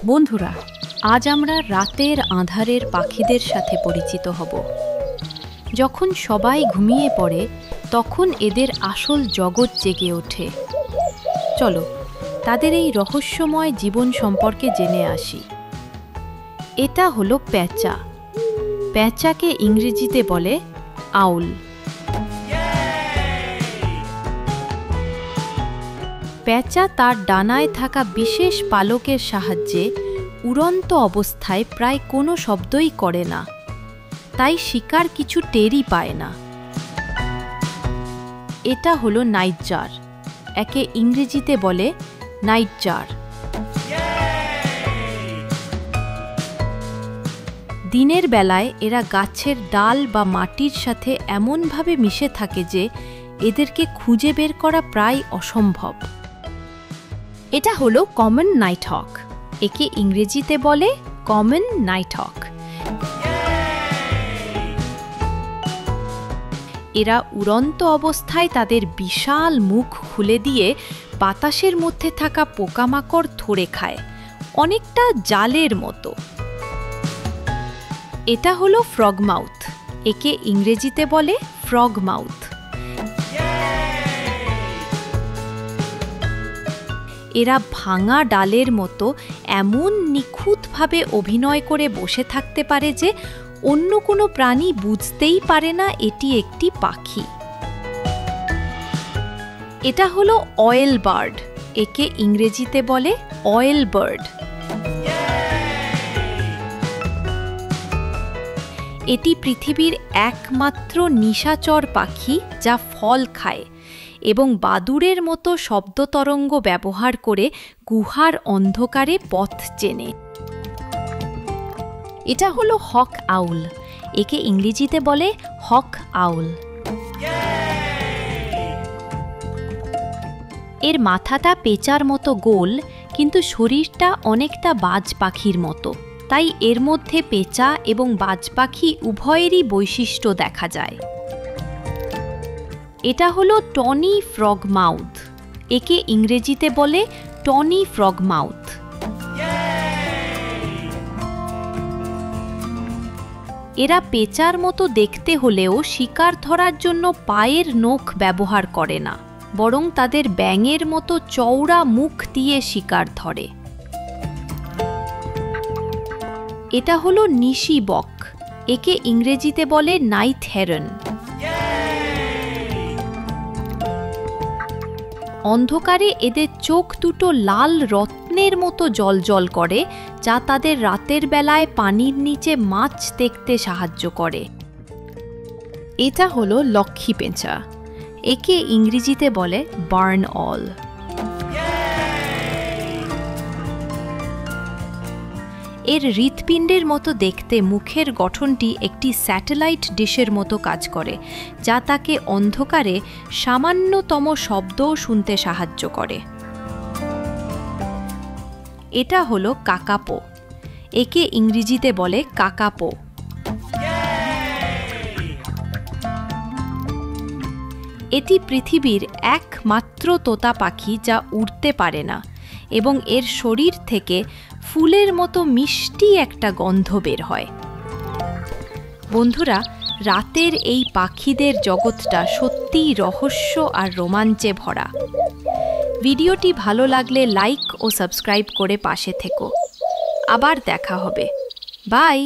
বন্ধুরা, আজ আমরা রাতের আঁধারের পাখিদের সাথে পরিচিত হব। যখন সবাই ঘুমিয়ে পড়ে তখন এদের আসল জগৎ জেগে ওঠে। চলো তাদের এই রহস্যময় জীবন সম্পর্কে জেনে আসি। এটা হলো প্যাঁচা। প্যাঁচাকে ইংরেজিতে বলে আউল। প্যাঁচা তার ডানায় থাকা বিশেষ পালকের সাহায্যে উড়ন্ত অবস্থায় প্রায় কোনো শব্দই করে না, তাই শিকার কিছু টেরই পায় না। এটা হলো নাইটজার। একে ইংরেজিতে বলে নাইটজার। দিনের বেলায় এরা গাছের ডাল বা মাটির সাথে এমনভাবে মিশে থাকে যে এদেরকে খুঁজে বের করা প্রায় অসম্ভব। এটা হলো কমন নাইটহক। একে ইংরেজিতে বলে কমন নাইটহক। এরা উড়ন্ত অবস্থায় তাদের বিশাল মুখ খুলে দিয়ে বাতাসের মধ্যে থাকা পোকামাকড় ধরে খায়, অনেকটা জালের মতো। এটা হলো ফ্রগমাউথ। একে ইংরেজিতে বলে ফ্রগমাউথ। এরা ভাঙা ডালের মতো এমন নিখুঁতভাবে অভিনয় করে বসে থাকতে পারে যে অন্য কোনো প্রাণী বুঝতেই পারে না এটি একটি পাখি। এটা হলো অয়েল বার্ড। একে ইংরেজিতে বলে অয়েল বার্ড। এটি পৃথিবীর একমাত্র নিশাচর পাখি যা ফল খায় এবং বাদুড়ের মতো শব্দ তরঙ্গ ব্যবহার করে গুহার অন্ধকারে পথ চেনে। এটা হলো হক আউল। একে ইংরেজিতে বলে হক আউল। এর মাথাটা পেঁচার মতো গোল, কিন্তু শরীরটা অনেকটা বাজ পাখির মতো, তাই এর মধ্যে পেঁচা এবং বাজ পাখি উভয়েরই বৈশিষ্ট্য দেখা যায়। এটা হলো টনি ফ্রগমাউথ। একে ইংরেজিতে বলে টনি ফ্রগমাউথ। এরা পেঁচার মতো দেখতে হলেও শিকার ধরার জন্য পায়ের নখ ব্যবহার করে না, বরং তাদের ব্যাঙের মতো চওড়া মুখ দিয়ে শিকার ধরে। এটা হলো নিশি বক। একে ইংরেজিতে বলে নাইট হেরন। অন্ধকারে এদের চোখ দুটো লাল রত্নের মতো জ্বলজ্বল করে, যা তাদের রাতের বেলায় পানির নিচে মাছ দেখতে সাহায্য করে। এটা হলো লক্ষ্মী পেঁচা। একে ইংরেজিতে বলে বার্ন অল। এর হৃৎপিণ্ডের মতো দেখতে মুখের গঠনটি একটি স্যাটেলাইট ডিশের মতো কাজ করে, যা তাকে অন্ধকারে সামান্যতম শব্দও শুনতে সাহায্য করে। এটা হলো কাকাপো। একে ইংরেজিতে বলে কাকাপো। এটি পৃথিবীর একমাত্র তোতা পাখি যা উড়তে পারে না, এবং এর শরীর থেকে ফুলের মতো মিষ্টি একটা গন্ধ বের হয়। বন্ধুরা, রাতের এই পাখিদের জগৎটা সত্যিই রহস্য আর রোমাঞ্চে ভরা। ভিডিওটি ভালো লাগলে লাইক ও সাবস্ক্রাইব করে পাশে থেকো। আবার দেখা হবে। বাই।